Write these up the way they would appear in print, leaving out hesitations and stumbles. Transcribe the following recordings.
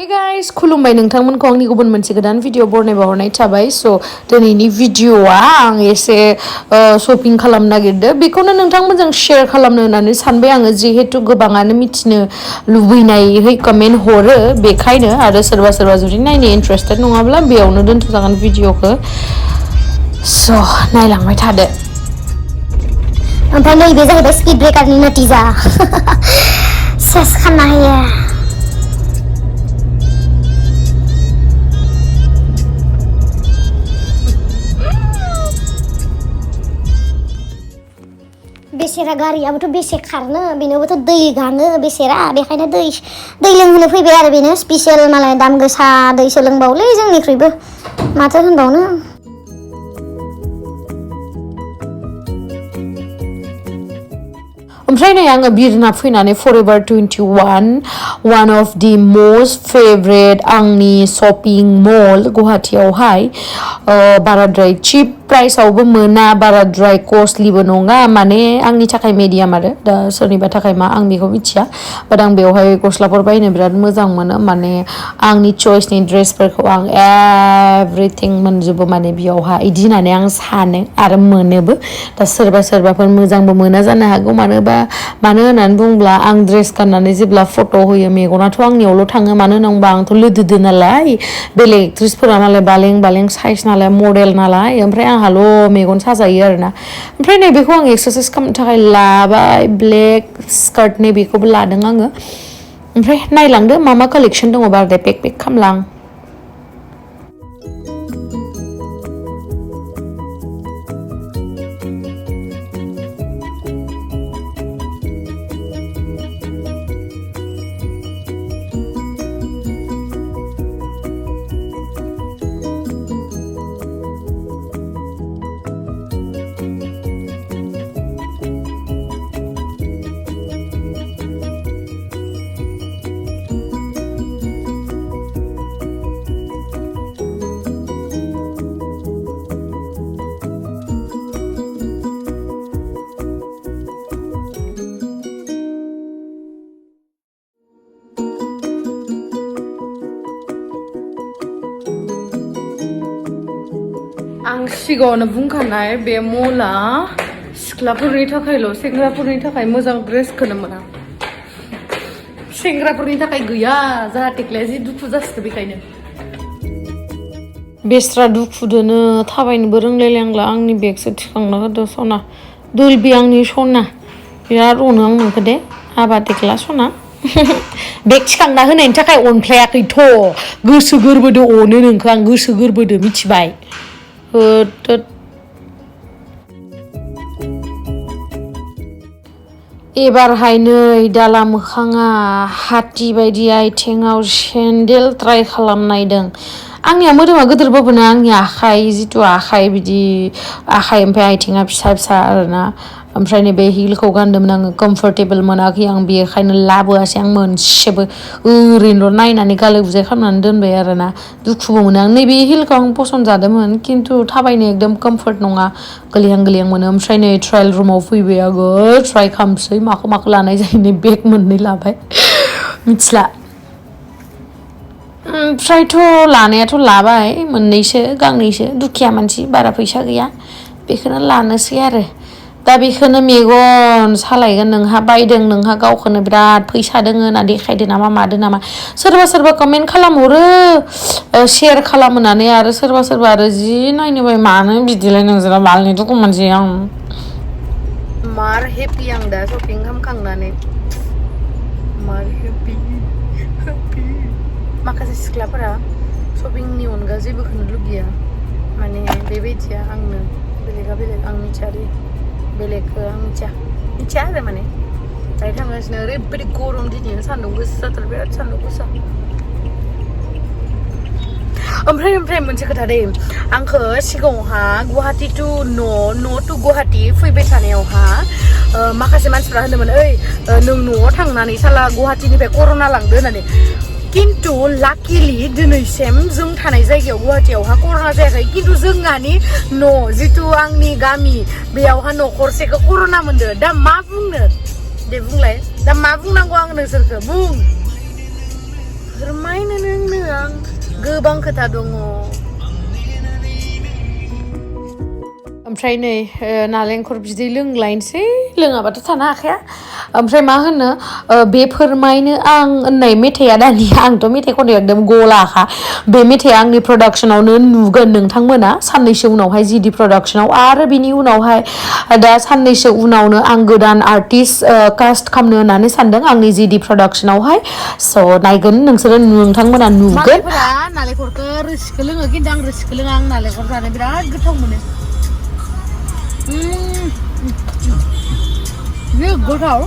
Hey guys, खुलुमबाय नोंथांमोनखौ आंनि गुबुन मोनसे गोदान भिडिअ बरनायबा हरनाय थाबाय स' दिनैनि भिडिअआ आं एसे शपिं खालामनो नागिरदों बेखौनो नोंथांमोनजों शेयार खालामनो होननानै सानबाय आङो जिहेतु गोबाङानो मिथिनो लुबैनायै कमेन्ट हरो बेखायनो आरो सोरबा सोरबा जुदि नायनो इन्ट्रेस्टेड नङाब्ला बेयावनो दोनथ'जागोन भिडिअखौ स' नायलांबाय थादो ओमफ्राय नैबे जाहैबाय स्पिड ब्रेकारनि नतिजा सेस खालामना होयो बेसेरा गारियाबोथ' बेसे खारनो बेनोबोथ' दै गाङो बेसेरा बेखायनो दै लोंहोनो फैबाय आरो बेनो स्पेसियेल मालाय दाम गोसा दै सोलोंबावलै जोंनिख्रुइबो माथो होनबावनो ओमफ्राय नै आङो बिरना फैनानै फरएभार 21 one of the most favorite आंनि शपिं मल गुवाहाटीयावहाय बाराद्राय चिप प्राइसआवबो मोना बाराद्राय कस्टलिबो नङा माने आंनि थाखाय मिडियाम आरो दा सोरनिबा थाखाय मा आं बेखौ मिथिया बाट आं बेवहाय गस्लाफोर बायनो बिराद मोजां मोनो माने आंनि चइसनि ड्रेसफोरखौ आं एभ्रिथिं मोनजोबो माने बेयावहा इदि होननानै आं सानो आरो मोनोबो दा सोरबा सोरबाफोर मोजांबो मोना जानो हागौ मानो होननानै बुङोब्ला आं ड्रेस गाननानै जेब्ला फट' होयो मेगनाथ' आंनियावल' थाङो मानो होनोबा आंथ' लोदोदो नालाय बेलेग एक्ट्रेसफोरा नालाय बालें साइज नालाय मडेल नालाय ओमफ्राय आंहाल' मेगन साजायो आरोना ओमफ्राय नैबेखौ आं एक्सारसाइज खालामनो थाखाय लाबाय ब्लेक स्कार्ट नैबेखौबो लादों आङो ओमफ्राय नायलांदो मा कालेक्सन दङ बारदे पेक खालामलां आं सिगाङावनो बुंखानाय बे मला सिख्लाफोरनि थाखायल' सेंग्राफोरनि थाखाय मोजां ड्रेसखौनो मोना सेंग्राफोरनि थाखाय गैया जाहा टेक्लाया जि दुखु जासिगोन बेखायनो बेस्रा दुखुदोनो थाबायनोबो रोंलायलांला आंनि बेगसो थिखांना होदो सना दुलबि आंनि सना बिराद अनो आं नोंखौ दे हाबा टेक्ला सना बेग थिखांना होनायनि थाखाय अनफ्लायाखैथ' गोसो गोरबोदो अनो नोंखौ आं गोसो गोरबोदो मिथिबाय एबारहाय नै दाला मोखाङा हाथि बायदि आथिङाव सेन्देल ट्राय खालामनायदों आंनिया मोदोमा गोदोरबाबो ना आंनि आखाइ जिथु आखाइ बिदि आखाइ ओमफ्राय आथिङा फिसा आरोना ओमफ्राय नैबे हिलखौ गानदोंमोन आङो कम्फर्टेबल मोनाखै आं बेखायनो लाबोआसै आं मोनसेबो ओरैनोल' नायनानै गाले गुजाय खालामनानै दोनबाय आरोना दुखुबो मोनो आं नैबे हिलखौ आं पसन्द जादोंमोन खिन्थु थाबायनो एकदम कम्फर्ट नङा गोलैहां मोनो ओमफ्राय नै ट्रायल रुमाव फैबाय आङो ट्राय खालामसै माखौ लानाय जायो नै बेग मोननै लाबाय मिथिला ओमफ्रायथ' लानायाथ' लाबाय मोननैसो गांनैसो दुखिया मानसि बारा फैसा गैया बेखौनो लानोसै आरो दा बेखौनो मेगन सालायगोन नोंहा बायदों नोंहा गावखौनो बिराद फैसा दोङो होनना देखायदो नामा मादो नामा सोरबा कमेन्ट खालामहरो शेयार खालामनानै आरो सोरबा आरो जि नायनो बाय मानो बिदिलाय नोंजोरा बालनि दुखु मोनसै आं मार हेपि आं दा शपिं खालामखांनानै मार हेपि माखासे सिख्लाफोरा शपिंनि अनगा जेबोखौनो लुगैया माने बेबायदिया आंनो बेलेगा बेलेग आं मिथिया बेलेगखौ आं मिथिया आरो माने दायो थांगासिनो ओरैबायदि गरम दिनै सान्दुं गोसाथार बिराद सान्दुं गोसा ओमफ्राय मोनसे खोथा दै आंखौ सिगाङावहा गुवाहाटी टु न' टु गुवाहाटी फैबाय थानायावहा माखासे मानसिफ्रा होनदोंमोन ओइ नों न'आव थांनानै साला गुवाहाटीनिफ्राय कर'ना लांदो होननानै किन्तु लाकिलि दिनैसिम जों थानाय जायगायाव गुवाहाटीयावहा कर'ना जायाखै किन्तु जोंहानि न' जितु आंनि गामि बेयावहा न'खरसेखौ कर'ना मोनदो दा मा बुंनो दे बुंलाय दा मा बुंनांगौ आं नोंसोरखौ बुं फोरमायनो नोंनो आं गोबां खोथा दङ ओमफ्राय नै नालेंखर बिदै लोंलायनोसै लोङाबाथ' थानो हाखाया ओमफ्राय मा होनो बे फोरमायनो आं होननाय मेथाइया दानि आंथ' मेथाइ खननो एकदम गलाखा बे मेथाइया आंनि प्रडाक्सनावनो नुगोन नोंथांमोना साननैसो उनावहाय जिडि प्रडाक्सनाव आरो बिनि उनावहाय दा साननैसो उनावनो आं गोदान आर्टिस्ट कास्ट खालामनो होननानै सानदों आंनि जिडि प्रडाक्सनावहाय स' नायगोन नोंथांमोना नुगोन नालेंखरखौ रोसिखौ लोङो खिन्थु आं रोसिखौ लोङा आं नालेंखर जानो बिराद गोथाव मोनो ये गोथाव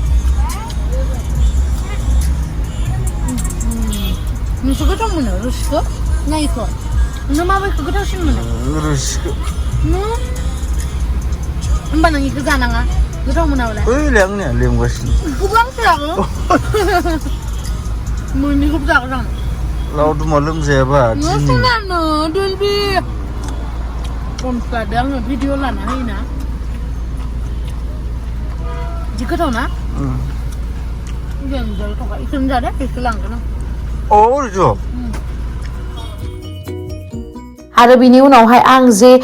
नोंसो गोथाव मोनो रोसिखौ ना इखौ नों माबेखौ गोथावसिन मोनो रोसिखौ होमबा नों इखौ जानाङा गोथाव मोनाबालाय ओइ आंनिया लेमगासिनो गोबां जागौ मोननैखौबो जागोन आं लावदुमा लोमजायाबा नोंसोनानो दोलबि फनफ्लादो आङो भिडिअ लाना होयोना जि गोथाव ना इखौनो जादो इखौ लांगोन आं आरो बिनि उनावहाय आं जे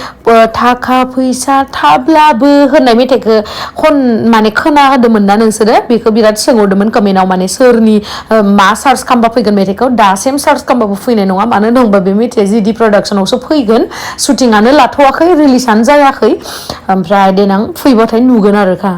थाखा फैसा थाब्लाबो होननाय मेथाइखौ माने खोना होदोंमोन ना नोंसोरो बेखौ बिराद सोंहरदोंमोन कमेन्टआव माने सोरनि मा सार्च खालामबा फैगोन मेथाइखौ दासिम सार्च खालामबाबो फैनाय नङा मानो होनबा बे मेथाइया जिडि प्रडाक्सनावसो फैगोन शुटिंआनो लाथ'वाखै रिलिजआनो जायाखै ओमफ्राय देनां फैबाथाय नुगोन आरोखा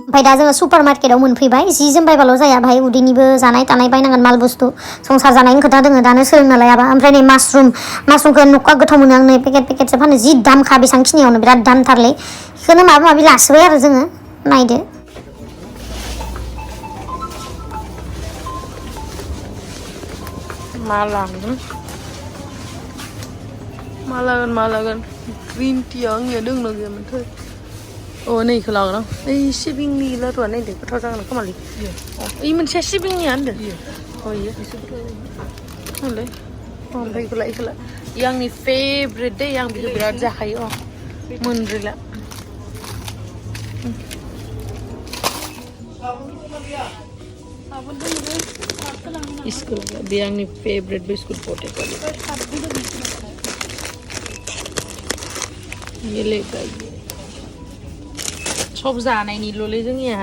ओमफ्राय दा जोङो सुपार मार्केटाव मोनफैबाय जि जोम बायबाल' जाया भाई उदैनिबो जानाय थानाय बायनांगोन माल बुस्थु संसार जानायनि खोथा दोङो दानो सोलोंना लायाबा ओमफ्राय नै मासरुमखौ न'का गोथाव मोनो आं नै पेकेटसो फानो जि दामखा बेसांखिनियावनो बिराद दामथारलै बेखौनो माबा माबि लासोबाय आरो जोङो नायदो मा लागोन ग्रिन टि आंनिया लोंनो गैयामोनथाय नैखौ लागोन आं ओइ सिबिंनि लादुआ नायदो गोथाव जागोन खोमालै ओइ मोनसेया सिबिंनिया होनदो इयो होनलाय ओमफ्राय इखौला इयो आंनि फेभरेट दै आं बेखौ बिराद जाखायो मोनब्रैला बे आंनि फेभरेट बिस्कुट पटेटो सब जानायनिल'लै जोंनिया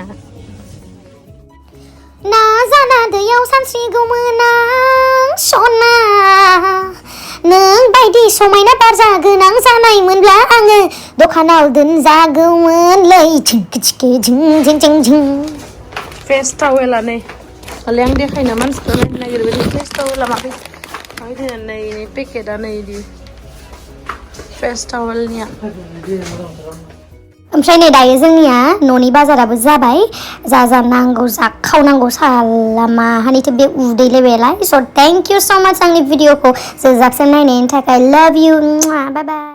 ना जाना दैयाव सानस्रिगौमोन आं सना नों बायदि समायना बार जागोन आं जानायमोनब्ला आङो दखानाव दोनजागौमोनलै फेस टावेला नै हले आं देखायनो मानसिफोर नायनो नागिरबाय फेस टावेला माखै नै पेकेटआ नै इदि फेस टावेलनिया ओमफ्राय नै दायो जोंनिया न'नि बाजाराबो जाबाय जा नांगौ जाखावनांगौ सालामा हानिथ' बे उदै लेबेलाय स' थेंक इउ स' माच आंनि भिडिअखौ जोबजासिम नायनायनि थाखाय लाभ इउ बाय बाय